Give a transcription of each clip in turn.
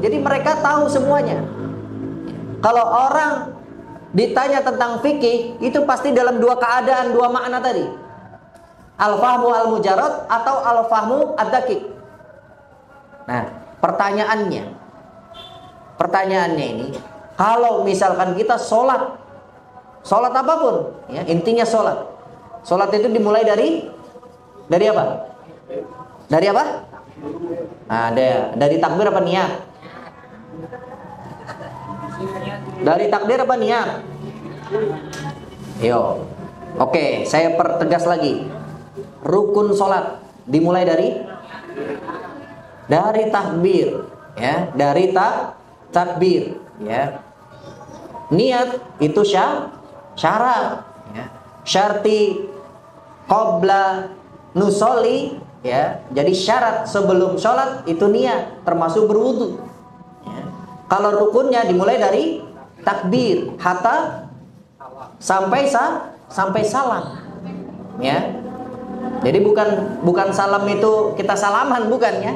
Jadi mereka tahu semuanya. Kalau orang ditanya tentang fikih, itu pasti dalam dua keadaan, dua makna tadi. Al-fahmu al-mujarrad atau al-fahmu ad-daqiq. Nah, pertanyaannya ini, kalau misalkan kita sholat apapun, ya, intinya sholat itu dimulai dari apa? Dari apa? Nah, dari takbir apa niat? Dari takbir apa niat? Yo, oke, saya pertegas lagi. Rukun sholat dimulai dari takbir, ya, dari takbir, ya. Niat itu syarat, ya. Syarti qabla nusolli, ya. Jadi syarat sebelum sholat itu niat, termasuk berwudu. Ya. Kalau rukunnya dimulai dari takbir hatta sampai salam, ya. Jadi bukan salam itu kita salaman, bukan, ya.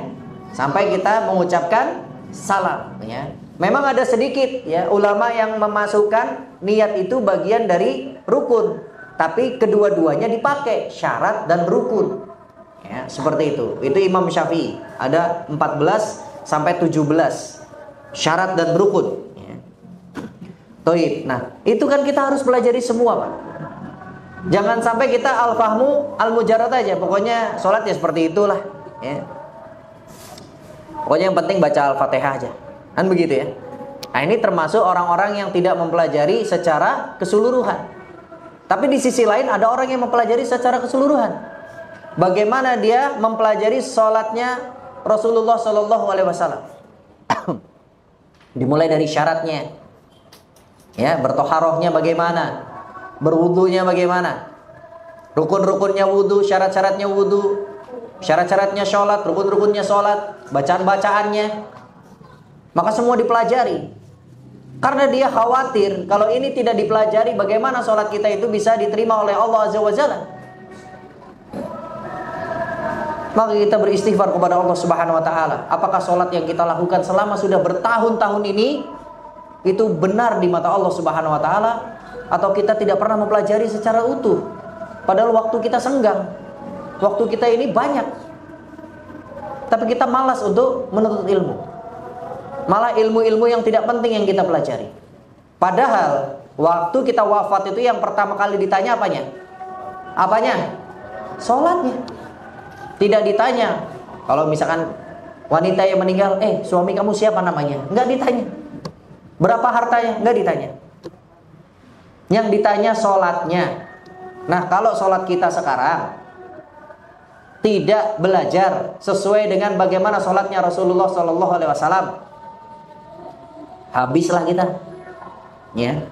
Sampai kita mengucapkan salam, ya. Memang ada sedikit, ya, ulama yang memasukkan niat itu bagian dari rukun, tapi kedua-duanya dipakai, syarat dan rukun, ya, seperti itu. Itu Imam Syafi'i, ada 14 sampai 17 syarat dan rukun, ya. Toib. Nah, itu kan kita harus pelajari semua, Pak. Jangan sampai kita al-fahmu al-mujarrad aja, pokoknya sholat ya seperti itulah, ya. Pokoknya yang penting baca Al-Fatihah aja, kan begitu, ya. Nah, ini termasuk orang-orang yang tidak mempelajari secara keseluruhan. Tapi di sisi lain ada orang yang mempelajari secara keseluruhan. Bagaimana dia mempelajari sholatnya Rasulullah SAW? Dimulai dari syaratnya, ya, bertoharohnya bagaimana, berwudunya bagaimana, rukun-rukunnya wudu, syarat-syaratnya wudu, syarat-syaratnya sholat, rukun-rukunnya sholat, bacaan-bacaannya. Maka semua dipelajari. Karena dia khawatir kalau ini tidak dipelajari, bagaimana sholat kita itu bisa diterima oleh Allah Azza wa Jalla. Maka kita beristighfar kepada Allah Subhanahu wa Ta'ala. Apakah sholat yang kita lakukan selama sudah bertahun-tahun ini itu benar di mata Allah Subhanahu wa Ta'ala, atau kita tidak pernah mempelajari secara utuh, padahal waktu kita senggang, waktu kita ini banyak, tapi kita malas untuk menuntut ilmu. Malah ilmu-ilmu yang tidak penting yang kita pelajari. Padahal waktu kita wafat itu yang pertama kali ditanya apanya? Sholatnya. Tidak ditanya. Kalau misalkan wanita yang meninggal, suami kamu siapa namanya? Enggak ditanya. Berapa hartanya? Enggak ditanya. Yang ditanya sholatnya. Nah, kalau sholat kita sekarang tidak belajar sesuai dengan bagaimana sholatnya Rasulullah SAW, habislah kita, ya.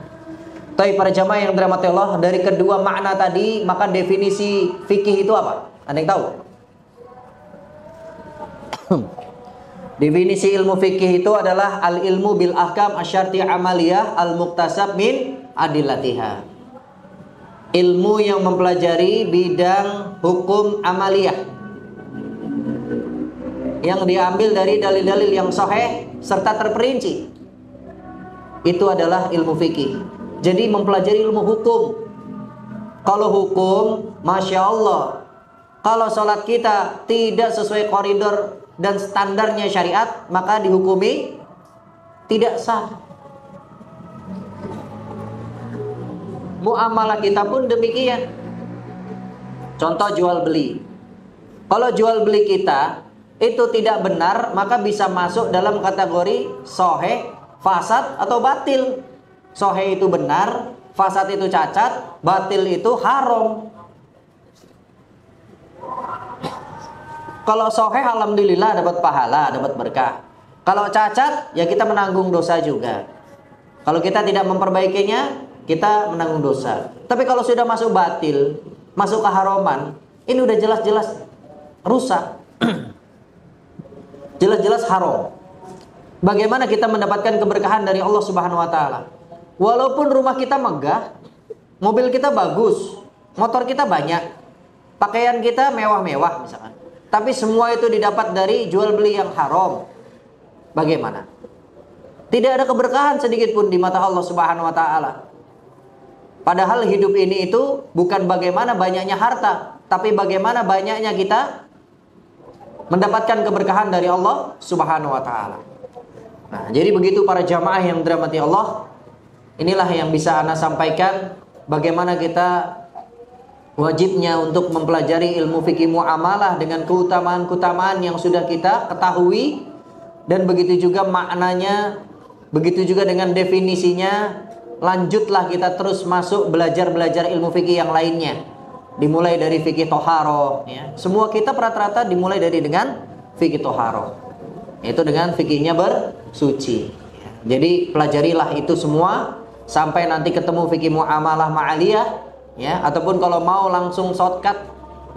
Tapi para jamaah yang dirahmati Allah, dari kedua makna tadi, maka definisi fikih itu apa? Ada yang tahu? Definisi ilmu fikih itu adalah al-ilmu bil ahkam asyarti amaliyah al-muktasab min adillatiha. Ilmu yang mempelajari bidang hukum amaliyah yang diambil dari dalil-dalil yang sahih serta terperinci. Itu adalah ilmu fikih. Jadi mempelajari ilmu hukum. Kalau hukum, Masya Allah, kalau sholat kita tidak sesuai koridor dan standarnya syariat, maka dihukumi tidak sah. Muamalah kita pun demikian. Contoh jual beli. Kalau jual beli kita itu tidak benar, maka bisa masuk dalam kategori sahih, fasad atau batil. Sahih itu benar, fasad itu cacat, batil itu haram. Kalau sahih alhamdulillah dapat pahala, dapat berkah. Kalau cacat ya kita menanggung dosa juga. Kalau kita tidak memperbaikinya, kita menanggung dosa. Tapi kalau sudah masuk batil, masuk keharaman, ini udah jelas-jelas rusak. Jelas-jelas haram. Bagaimana kita mendapatkan keberkahan dari Allah Subhanahu wa taala? Walaupun rumah kita megah, mobil kita bagus, motor kita banyak, pakaian kita mewah-mewah misalkan, tapi semua itu didapat dari jual beli yang haram. Bagaimana? Tidak ada keberkahan sedikit pun di mata Allah Subhanahu wa taala. Padahal hidup ini itu bukan bagaimana banyaknya harta, tapi bagaimana banyaknya kita mendapatkan keberkahan dari Allah Subhanahu wa taala. Nah, jadi begitu para jamaah yang dirahmati Allah, inilah yang bisa ana sampaikan bagaimana kita wajibnya untuk mempelajari ilmu fikih muamalah dengan keutamaan-keutamaan yang sudah kita ketahui, dan begitu juga maknanya, begitu juga dengan definisinya. Lanjutlah kita terus masuk belajar ilmu fikih yang lainnya. Dimulai dari fikih toharoh, ya. Semua kita rata-rata dimulai dari dengan fikih toharoh, yaitu dengan fikihnya bersuci. Jadi pelajarilah itu semua sampai nanti ketemu fikih muamalah ma'aliyah, ya. Ataupun kalau mau langsung shortcut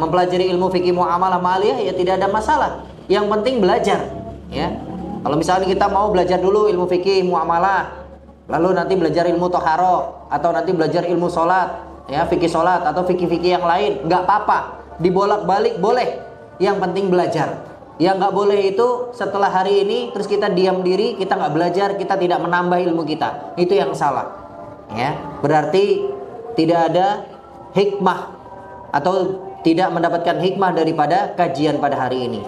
mempelajari ilmu fikih muamalah ma'aliyah, ya tidak ada masalah. Yang penting belajar, ya. Kalau misalnya kita mau belajar dulu ilmu fikih muamalah, lalu nanti belajar ilmu toharoh, atau nanti belajar ilmu sholat, ya, fikih sholat atau fikih-fikih yang lain, nggak apa-apa, dibolak-balik boleh. Yang penting belajar. Yang nggak boleh itu setelah hari ini terus kita diam diri, kita nggak belajar, kita tidak menambah ilmu kita. Itu yang salah, ya. Berarti tidak ada hikmah atau tidak mendapatkan hikmah daripada kajian pada hari ini.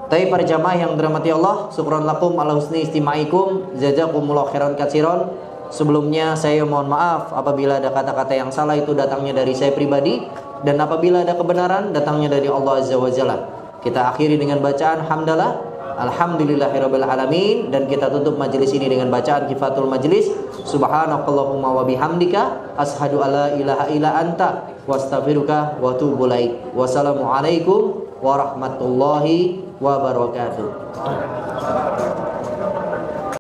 Tapi para jamaah yang dirahmati Allah, syukran lakum ala husni istimaikum, jazakumullah khairan katsiran. Sebelumnya saya mohon maaf apabila ada kata-kata yang salah, itu datangnya dari saya pribadi, dan apabila ada kebenaran datangnya dari Allah Azza wa Jalla. Kita akhiri dengan bacaan hamdalah, alhamdulillahirabbil alamin, dan kita tutup majelis ini dengan bacaan kifatul majelis, subhanakallahumma wa bihamdika asyhadu alla ilaha illa anta wastaghfiruka wa atubu ilaik. Wassalamualaikum warahmatullahi wabarakatuh.